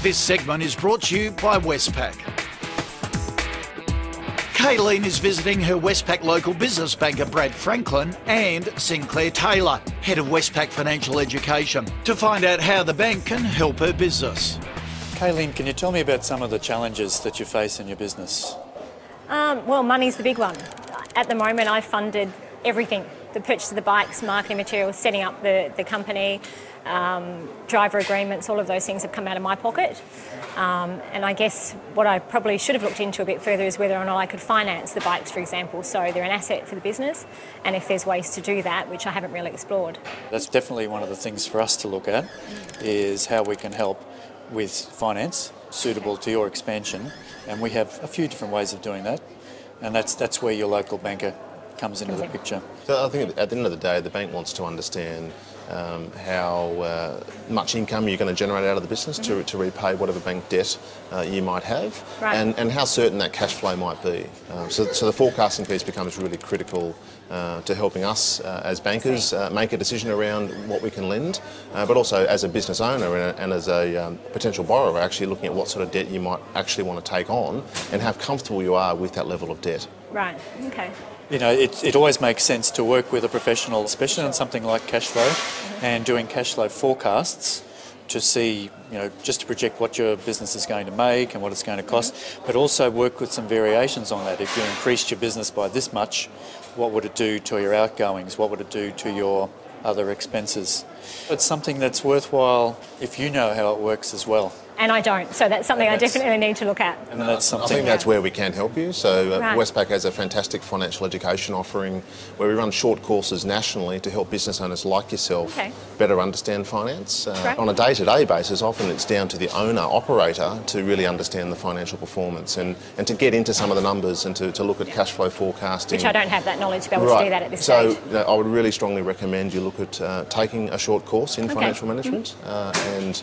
This segment is brought to you by Westpac. Kailene is visiting her Westpac Local Business Banker Brad Franklin and Sinclair Taylor, Head of Westpac Financial Education, to find out how the bank can help her business. Kailene, can you tell me about some of the challenges that you face in your business? Well, money's the big one. At the moment, I've funded everything. The purchase of the bikes, marketing materials, setting up the company, driver agreements, all of those things have come out of my pocket. And I guess what I probably should have looked into a bit further is whether or not I could finance the bikes, for example. So they're an asset for the business, and if there's ways to do that, which I haven't really explored. That's definitely one of the things for us to look at, is how we can help with finance suitable to your expansion. And we have a few different ways of doing that, and that's where your local banker comes into the picture. So I think at the end of the day, the bank wants to understand how much income you're going to generate out of the business to repay whatever bank debt you might have, right. and how certain that cash flow might be. So the forecasting piece becomes really critical to helping us as bankers make a decision around what we can lend, but also as a business owner and as a potential borrower, actually looking at what sort of debt you might actually want to take on and how comfortable you are with that level of debt. Right, okay. You know, it always makes sense to work with a professional, especially on something like cash flow, and doing cash flow forecasts to see, you know, just to project what your business is going to make and what it's going to cost, but also work with some variations on that. If you increased your business by this much, what would it do to your outgoings? What would it do to your other expenses? It's something that's worthwhile if you know how it works as well. And I don't, so that's something I definitely need to look at. And that's something. I think that's where we can help you. So Right. Westpac has a fantastic financial education offering where we run short courses nationally to help business owners like yourself better understand finance. Right. On a day-to-day basis, often it's down to the owner-operator to really understand the financial performance and to get into some of the numbers and to look at cash flow forecasting. Which I don't have that knowledge to be able to do that at this so, stage. I would really strongly recommend you look at taking a short course in financial management and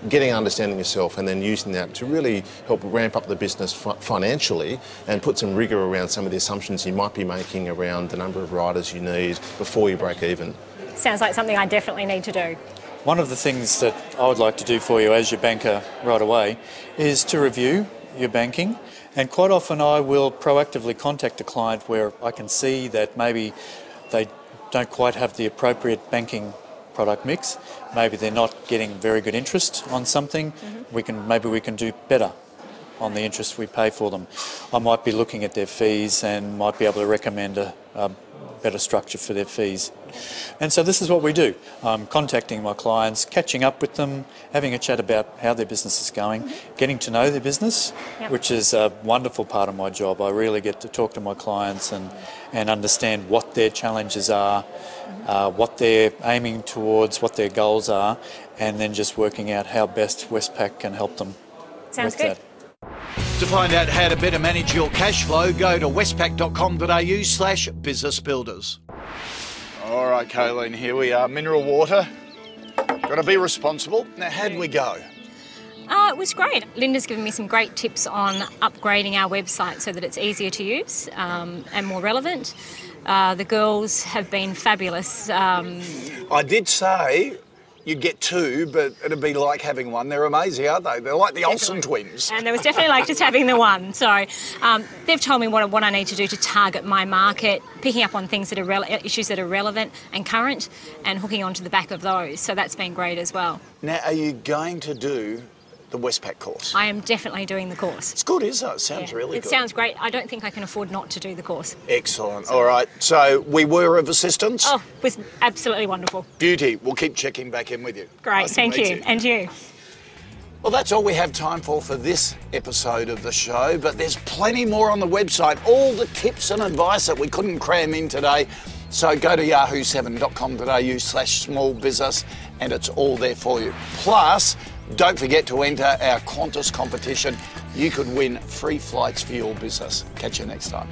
getting an understanding yourself, and then using that to really help ramp up the business financially and put some rigour around some of the assumptions you might be making around the number of riders you need before you break even. Sounds like something I definitely need to do. One of the things that I would like to do for you as your banker right away is to review your banking, and quite often I will proactively contact a client where I can see that maybe they don't quite have the appropriate banking product mix. Maybe they're not getting very good interest on something. Maybe we can do better on the interest we pay for them. I might be looking at their fees and might be able to recommend a better structure for their fees. And so this is what we do. I'm contacting my clients, catching up with them, having a chat about how their business is going, getting to know their business, which is a wonderful part of my job. I really get to talk to my clients and understand what their challenges are, what they're aiming towards, what their goals are, and then just working out how best Westpac can help them Sounds with good. that. To find out how to better manage your cash flow, go to westpac.com.au/businessbuilders. All right, Kailene, here we are. Mineral water. Got to be responsible. Now, how'd we go? It was great. Linda's given me some great tips on upgrading our website so that it's easier to use and more relevant. The girls have been fabulous. I did say you'd get two, but it'd be like having one. They're amazing, aren't they? They're like the Olsen twins. And there was definitely like just having the one. So they've told me what I need to do to target my market, picking up on things that are issues that are relevant and current, and hooking onto the back of those. So that's been great as well. Now, are you going to do the Westpac course? I am definitely doing the course. It's good, isn't it? It sounds really good. It sounds great. I don't think I can afford not to do the course. Excellent. All right. So we were of assistance? Oh, it was absolutely wonderful. Beauty. We'll keep checking back in with you. Great. Nice Thank you. And you. Well, that's all we have time for this episode of the show, but there's plenty more on the website, all the tips and advice that we couldn't cram in today. So go to yahoo7.com.au/small business and it's all there for you. Plus, don't forget to enter our Qantas competition. You could win free flights for your business. Catch you next time.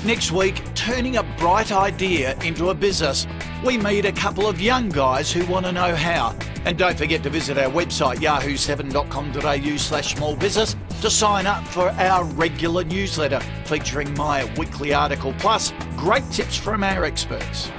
Next week, turning a bright idea into a business. We meet a couple of young guys who want to know how. And don't forget to visit our website, yahoo7.com.au/small business, to sign up for our regular newsletter featuring my weekly article, plus great tips from our experts.